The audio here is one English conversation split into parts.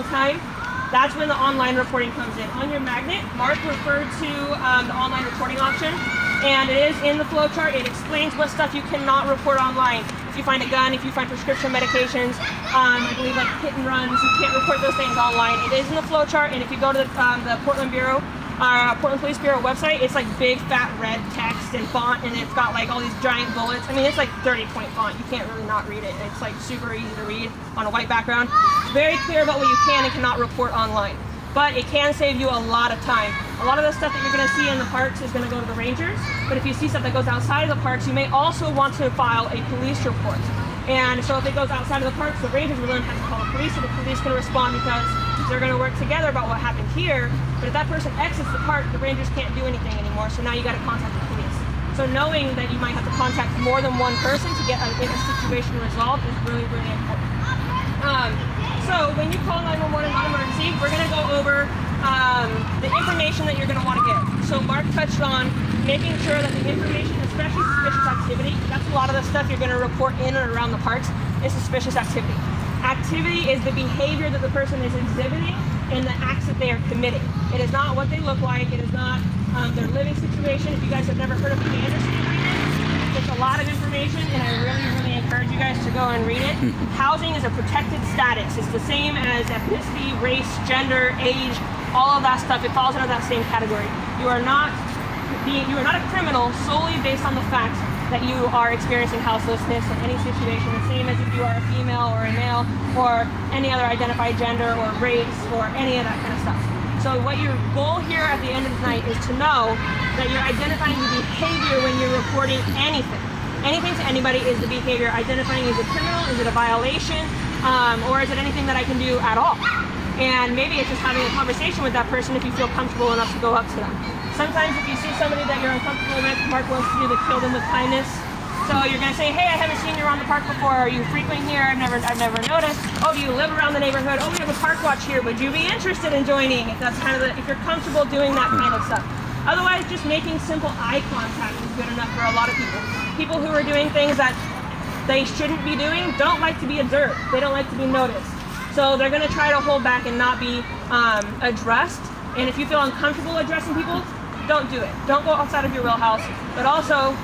long time, that's when the online reporting comes in. On your magnet, Mark referred to the online reporting option, and it is in the flow chart. It explains what stuff you cannot report online. If you find a gun, if you find prescription medications, I believe like hit and runs, you can't report those things online. It is in the flow chart, and if you go to the Portland Police Bureau website, it's like big fat red text and font, and it's got like all these giant bullets. I mean, it's like 30-point font. You can't really not read it. It's like super easy to read on a white background. It's very clear about what you can and cannot report online. But it can save you a lot of time. A lot of the stuff that you're going to see in the parks is going to go to the rangers, but if you see stuff that goes outside of the parks, you may also want to file a police report. And so if it goes outside of the parks, the rangers will then have to call the police, and the police can respond because they're going to work together about what happened here. But if that person exits the park, the rangers can't do anything anymore, so now you got to contact the police. So knowing that you might have to contact more than one person to get a situation resolved is really, really important. So when you call 911 and non-emergency, we're going to go over the information that you're going to want to give. So Mark touched on making sure that the information, especially suspicious activity, that's a lot of the stuff you're going to report in and around the parks, is suspicious activity. Activity is the behavior that the person is exhibiting and the acts that they are committing. It is not what they look like. It is not their living situation. If you guys have never heard of the Anderson Agreement, it's a lot of information, and I really, really encourage you guys to go and read it. Housing is a protected status. It's the same as ethnicity, race, gender, age, all of that stuff. It falls under that same category. You are not a criminal solely based on the fact that you are experiencing houselessness in any situation, the same as if you are a female or a male or any other identified gender or race or any of that kind of stuff. So what your goal here at the end of the night is to know that you're identifying the behavior when you're reporting anything. Anything to anybody is the behavior. Identifying is it criminal, is it a violation, or is it anything that I can do at all? And maybe it's just having a conversation with that person if you feel comfortable enough to go up to them. Sometimes if you see somebody that you're uncomfortable with, Mark wants to do the kill them with kindness. So you're going to say, hey, I haven't seen you around the park before. Are you frequent here? I've never noticed. Oh, do you live around the neighborhood? Oh, we have a park watch here. Would you be interested in joining? If that's kind of if you're comfortable doing that kind of stuff. Otherwise, just making simple eye contact is good enough for a lot of people. People who are doing things that they shouldn't be doing don't like to be observed. They don't like to be noticed. So they're going to try to hold back and not be addressed. And if you feel uncomfortable addressing people, don't do it. Don't go outside of your wheelhouse. But also,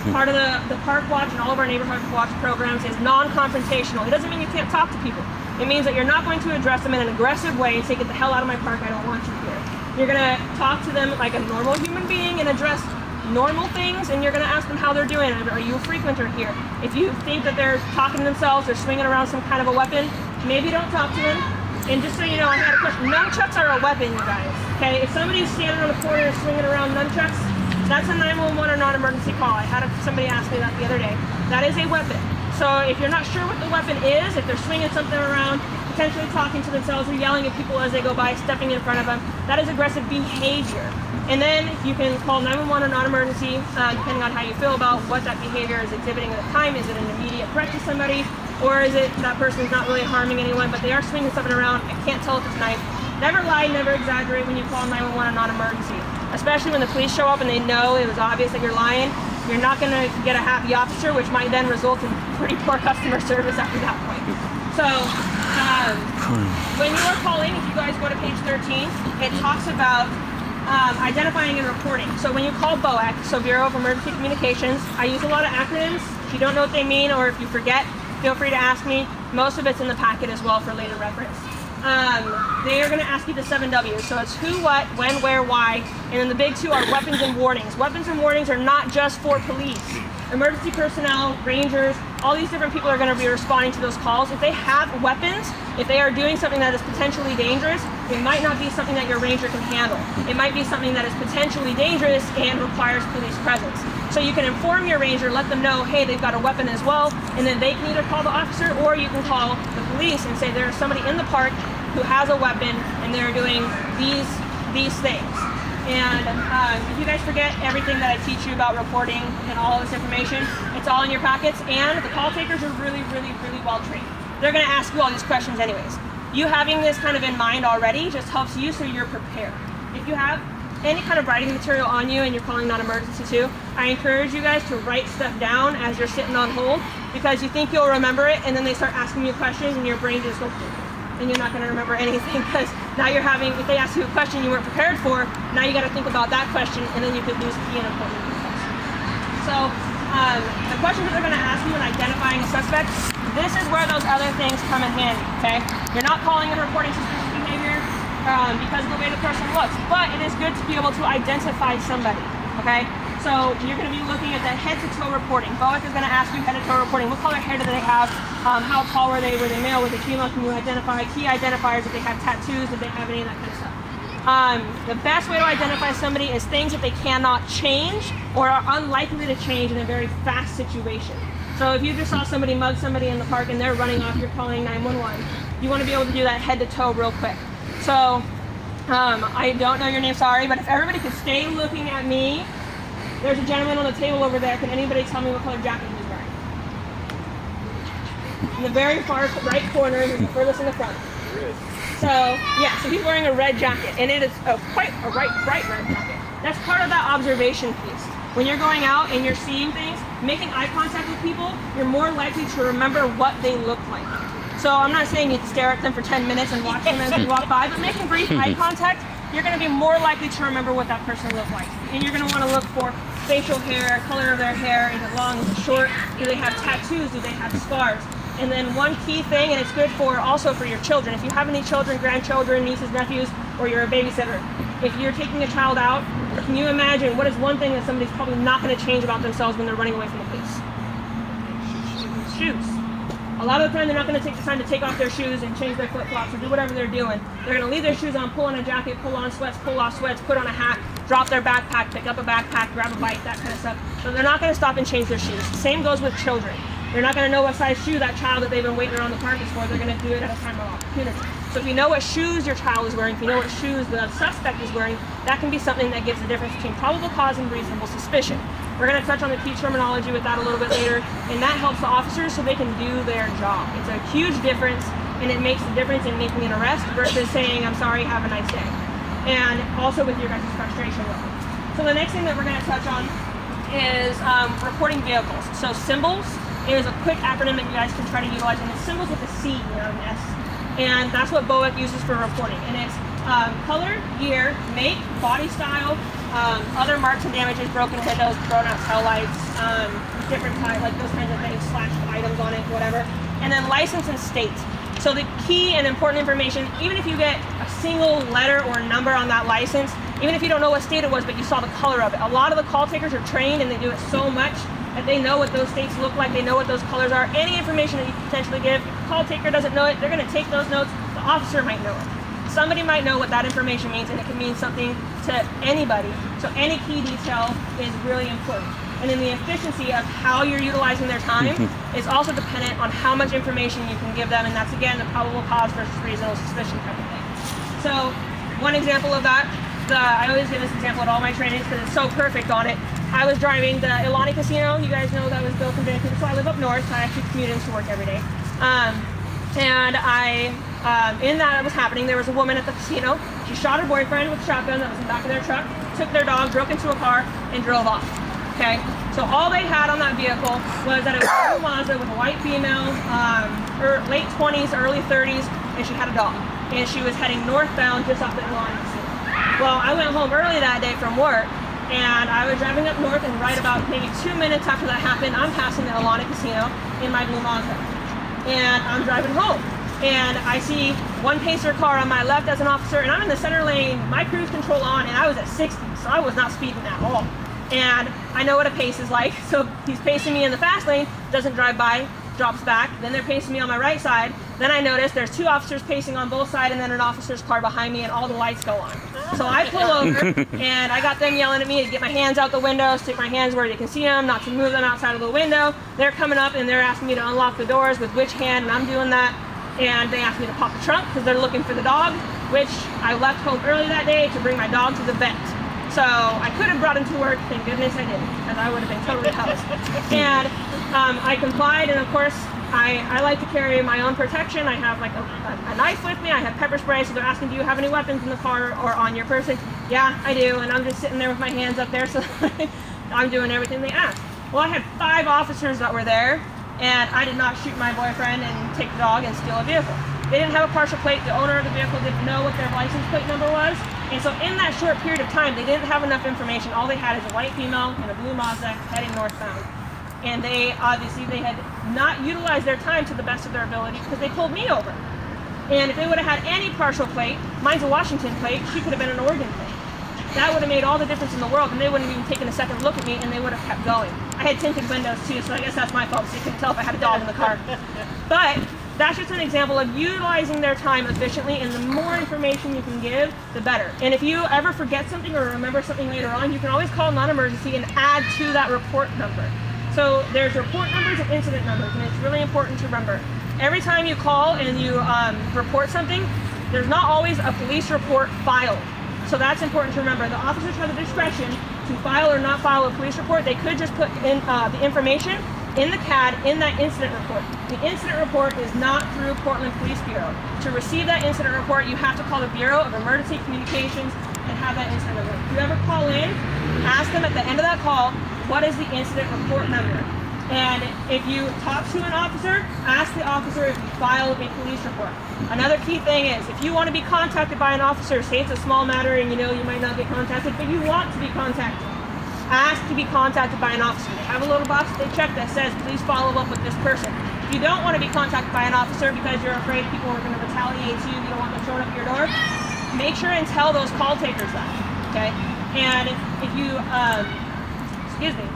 part of the Park Watch and all of our Neighborhood Watch programs is non-confrontational. It doesn't mean you can't talk to people. It means that you're not going to address them in an aggressive way and say, get the hell out of my park, I don't want you here. You're going to talk to them like a normal human being and address normal things, and you're going to ask them how they're doing. Are you a frequenter here? If you think that they're talking to themselves or swinging around some kind of a weapon, maybe don't talk to them. And just so you know, I had a question. Nunchucks are a weapon, you guys. Okay, if somebody's standing on the corner swinging around nunchucks, that's a 911 or non-emergency call. I had somebody ask me that the other day. That is a weapon. So if you're not sure what the weapon is, if they're swinging something around, potentially talking to themselves or yelling at people as they go by, stepping in front of them, that is aggressive behavior. And then you can call 911 or non-emergency, depending on how you feel about what that behavior is exhibiting at the time. Is it an immediate threat to somebody? Or is it that person's not really harming anyone, but they are swinging something around? I can't tell if it's a knife. Never lie, never exaggerate when you call 911 or non-emergency. Especially when the police show up and they know it was obvious that you're lying. You're not going to get a happy officer, which might then result in pretty poor customer service after that point. So when you are calling, if you guys go to page 13, it talks about identifying and reporting. So when you call BOAC, so Bureau of Emergency Communications, I use a lot of acronyms. If you don't know what they mean or if you forget, feel free to ask me. Most of it's in the packet as well for later reference. They are going to ask you the 7 W's. So it's who, what, when, where, why. And then the big 2 are weapons and warnings. Weapons and warnings are not just for police. Emergency personnel, rangers, all these different people are going to be responding to those calls. If they have weapons, if they are doing something that is potentially dangerous, it might not be something that your ranger can handle. It might be something that is potentially dangerous and requires police presence. So you can inform your ranger, let them know, hey, they've got a weapon as well, and then they can either call the officer or you can call the police and say there's somebody in the park who has a weapon and they're doing these things. And if you guys forget everything that I teach you about reporting and all of this information, it's all in your packets, and the call takers are really, really, really well trained. They're going to ask you all these questions anyways. You having this kind of in mind already just helps you so you're prepared. If you have any kind of writing material on you and you're calling non-emergency too, I encourage you guys to write stuff down as you're sitting on hold, because you think you'll remember it and then they start asking you questions and your brain just goes, then you're not going to remember anything, because now you're having, if they ask you a question you weren't prepared for, now you got to think about that question, and then you could lose key and important details. So the questions that they're going to ask you when identifying a suspect, this is where those other things come in handy, okay? You're not calling and reporting suspicious behavior because of the way the person looks, but it is good to be able to identify somebody, okay? So you're going to be looking at the head-to-toe reporting. BOEC is going to ask you head-to-toe reporting. What color hair do they have? How tall were they? Were they male? Were they female? Can you identify key identifiers? If they have tattoos? Did they have any of that kind of stuff? The best way to identify somebody is things that they cannot change or are unlikely to change in a very fast situation. So if you just saw somebody mug somebody in the park and they're running off, you're calling 911. You want to be able to do that head-to-toe real quick. So I don't know your name, sorry, but if everybody could stay looking at me. There's a gentleman on the table over there. Can anybody tell me what color jacket he's wearing? In the very far right corner, he's the furthest in the front. So, yeah, so he's wearing a red jacket, and it is quite a bright red jacket. That's part of that observation piece. When you're going out and you're seeing things, making eye contact with people, you're more likely to remember what they look like. So I'm not saying you stare at them for 10 minutes and watch them as they walk by, but making brief eye contact, you're going to be more likely to remember what that person looks like. And you're going to want to look for facial hair, color of their hair, is it long, is it short, do they have tattoos, do they have scars? And then one key thing, and it's good for also for your children, if you have any children, grandchildren, nieces, nephews, or you're a babysitter, if you're taking a child out, can you imagine what is one thing that somebody's probably not going to change about themselves when they're running away from the police? Shoes. A lot of the time they're not going to take the time to take off their shoes and change their flip-flops or do whatever they're doing. They're going to leave their shoes on, pull on a jacket, pull on sweats, pull off sweats, put on a hat, drop their backpack, pick up a backpack, grab a bike, that kind of stuff. So they're not going to stop and change their shoes. Same goes with children. They're not going to know what size shoe that child that they've been waiting around the park is for. They're going to do it at a time of opportunity. So if you know what shoes your child is wearing, if you know what shoes the suspect is wearing, that can be something that gives the difference between probable cause and reasonable suspicion. We're going to touch on the key terminology with that a little bit later, and that helps the officers so they can do their job. It's a huge difference, and it makes a difference in making an arrest versus saying, I'm sorry, have a nice day. And also with your guys' frustration level. So the next thing that we're going to touch on is reporting vehicles. So symbols is a quick acronym that you guys can try to utilize, and it's symbols with a C, not an S. And that's what BOEC uses for reporting. And it's color, year, make, body style, other marks and damages, broken windows, thrown out tail lights, different types, like those kinds of things, slashed items on it, whatever. And then license and state. So the key and important information, even if you get a single letter or number on that license, even if you don't know what state it was, but you saw the color of it, a lot of the call takers are trained and they do it so much that they know what those states look like, they know what those colors are. Any information that you can potentially give, if the call taker doesn't know it, they're going to take those notes, the officer might know it. Somebody might know what that information means, and it can mean something to anybody. So any key detail is really important. And then the efficiency of how you're utilizing their time is also dependent on how much information you can give them, and that's again the probable cause versus reasonable suspicion type of thing. So one example of that, I always give this example at all my trainings because it's so perfect on it. I was driving the Ilani Casino. You guys know that was built in Vancouver, so I live up north. I actually commute into work every day. And in that was happening, there was a woman at the casino. She shot her boyfriend with a shotgun that was in the back of their truck, took their dog, broke into a car, and drove off. Okay, so all they had on that vehicle was that it was a Mazda with a white female, late 20s, early 30s, and she had a dog. And she was heading northbound just off the Ilani Casino. Well, I went home early that day from work, and I was driving up north, and right about maybe 2 minutes after that happened, I'm passing the Ilani Casino in my blue Mazda. And I'm driving home. And I see one pacer car on my left as an officer, and I'm in the center lane, my cruise control on, and I was at 60, so I was not speeding at all. And I know what a pace is like, so he's pacing me in the fast lane, doesn't drive by, drops back, then they're pacing me on my right side, then I notice there's two officers pacing on both sides, and then an officer's car behind me, and all the lights go on. So I pull over, and I got them yelling at me to get my hands out the window, stick my hands where you can see them, not to move them outside of the window. They're coming up, and they're asking me to unlock the doors with which hand, and I'm doing that. And they asked me to pop the trunk because they're looking for the dog, which I left home early that day to bring my dog to the vet. So I could have brought him to work, thank goodness I didn't, because I would have been totally toast. And I complied, and of course, I like to carry my own protection. I have like a knife with me, I have pepper spray, so they're asking, do you have any weapons in the car or on your person? Yeah, I do, and I'm just sitting there with my hands up there, so I'm doing everything they asked. Well, I had 5 officers that were there, and I did not shoot my boyfriend and take the dog and steal a vehicle. They didn't have a partial plate. The owner of the vehicle didn't know what their license plate number was. And so in that short period of time, they didn't have enough information. All they had is a white female and a blue Mazda heading northbound. And they had not utilized their time to the best of their ability because they pulled me over. And if they would have had any partial plate, mine's a Washington plate, she could have been an Oregon plate. That would have made all the difference in the world, and they wouldn't have even taken a second look at me, and they would have kept going. I had tinted windows too, so I guess that's my fault, so you couldn't tell if I had a dog in the car. But that's just an example of utilizing their time efficiently, and the more information you can give, the better. And if you ever forget something or remember something later on, you can always call non-emergency and add to that report number. So there's report numbers and incident numbers, and it's really important to remember. Every time you call and you report something, there's not always a police report filed. So that's important to remember. The officers have the discretion to file or not file a police report. They could just put in the information in the CAD in that incident report. The incident report is not through Portland Police Bureau. To receive that incident report, you have to call the Bureau of Emergency Communications and have that incident report. If you ever call in, ask them at the end of that call, what is the incident report number? And if you talk to an officer, ask the officer if you filed a police report. Another key thing is, if you want to be contacted by an officer, say it's a small matter and you know you might not get contacted, but you want to be contacted, ask to be contacted by an officer. They have a little box they check that says, please follow up with this person. If you don't want to be contacted by an officer because you're afraid people are going to retaliate to you, you don't want them showing up at your door, make sure and tell those call takers that, okay? And if you, excuse me,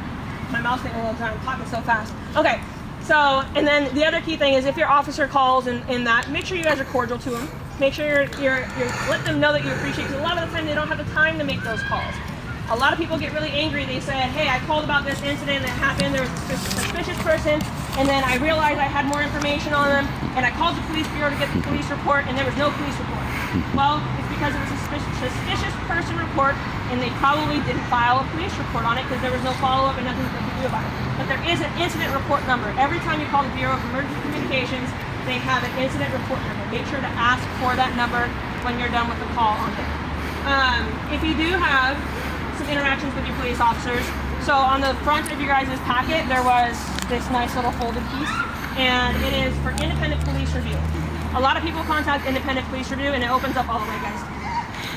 my mouth's getting a little dry, I'm talking so fast. Okay, so, and then the other key thing is if your officer calls and that, make sure you guys are cordial to them. Make sure you're let them know that you appreciate, because a lot of the time they don't have the time to make those calls. A lot of people get really angry. They said, hey, I called about this incident that happened. There was a suspicious person, and then I realized I had more information on them, and I called the police bureau to get the police report, and there was no police report. Well, it's because it was a suspicious person report, and they probably didn't file a police report on it because there was no follow-up and nothing they could do about it. But there is an incident report number. Every time you call the Bureau of Emergency Communications, they have an incident report number. Make sure to ask for that number when you're done with the call on there. If you do have some interactions with your police officers, so on the front of your guys' packet, there was this nice little folded piece, and it is for independent police review. A lot of people contact independent police review, and it opens up all the way, guys.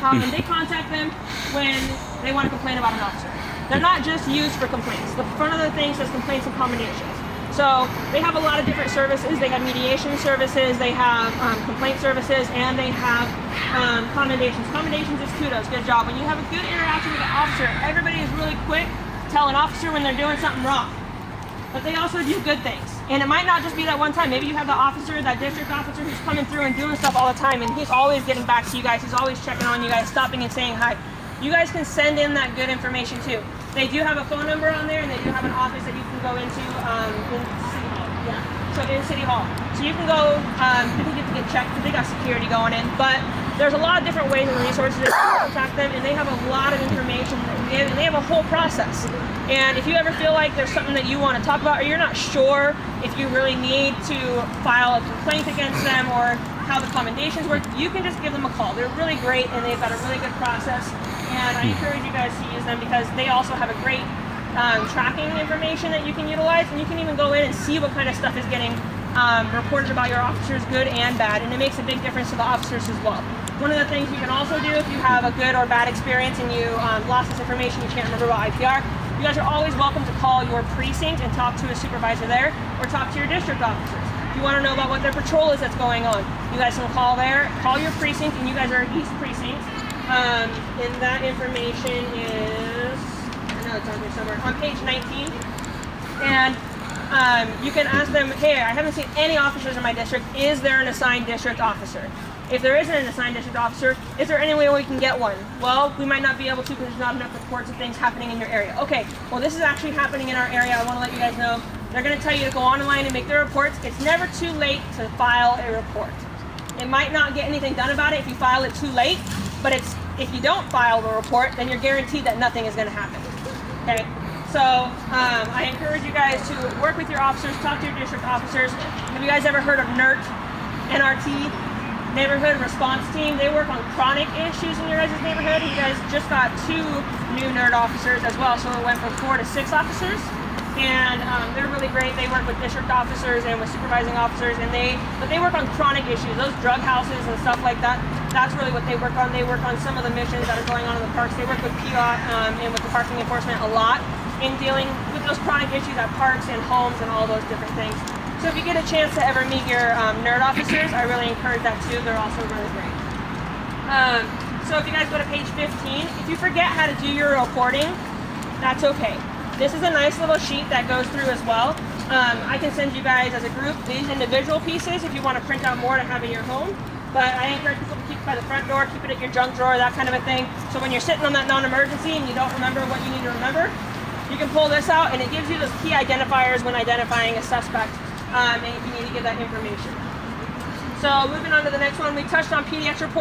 And they contact them when they want to complain about an officer. They're not just used for complaints. The front of the thing says complaints and commendations. So they have a lot of different services. They have mediation services, they have complaint services, and they have commendations. Commendations is kudos, good job. When you have a good interaction with an officer, everybody is really quick to tell an officer when they're doing something wrong. But they also do good things. And it might not just be that one time. Maybe you have the officer, that district officer who's coming through and doing stuff all the time, and he's always getting back to you guys. He's always checking on you guys, stopping and saying hi. You guys can send in that good information too. They do have a phone number on there, and they do have an office that you can go into in City Hall. Yeah. So in City Hall. So you can go, I think you have to get checked because they got security going in. But there's a lot of different ways and resources to contact them, and they have a lot of information that they give, and they have a whole process. And if you ever feel like there's something that you want to talk about, or you're not sure if you really need to file a complaint against them or how the commendations work, you can just give them a call. They're really great, and they've got a really good process. And I encourage you guys to use them because they also have a great tracking information that you can utilize, and you can even go in and see what kind of stuff is getting reported about your officers, good and bad, and it makes a big difference to the officers as well. One of the things you can also do if you have a good or bad experience and you lost this information, you can't remember about IPR, you guys are always welcome to call your precinct and talk to a supervisor there, or talk to your district officers. If you want to know about what their patrol is that's going on, you guys can call there, call your precinct, and you guys are East Precinct. And that information is, I know it's on here somewhere, on page 19. And you can ask them, hey, I haven't seen any officers in my district. Is there an assigned district officer? If there isn't an assigned district officer, is there any way we can get one? Well, we might not be able to because there's not enough reports of things happening in your area. Okay, well this is actually happening in our area. I want to let you guys know. They're going to tell you to go online and make the reports. It's never too late to file a report. It might not get anything done about it if you file it too late, but if you don't file the report, then you're guaranteed that nothing is going to happen. Okay? So I encourage you guys to work with your officers, talk to your district officers. Have you guys ever heard of NERT, NRT, Neighborhood Response Team? They work on chronic issues in your guys' neighborhood. You guys just got 2 new NERT officers as well, so it went from 4 to 6 officers. and they're really great. They work with district officers and with supervising officers, and they work on chronic issues, those drug houses and stuff like that. That's really what they work on. They work on some of the missions that are going on in the parks. They work with POT and with the parking enforcement a lot in dealing with those chronic issues at parks and homes and all those different things. So if you get a chance to ever meet your nerd officers, I really encourage that too. They're also really great. So if you guys go to page 15, if you forget how to do your reporting, that's okay. This is a nice little sheet that goes through as well. I can send you guys as a group these individual pieces if you want to print out more to have in your home. But I encourage people to keep it by the front door, keep it at your junk drawer, that kind of a thing. So when you're sitting on that non-emergency and you don't remember what you need to remember, you can pull this out and it gives you those key identifiers when identifying a suspect and if you need to give that information. So moving on to the next one, we touched on PDX report.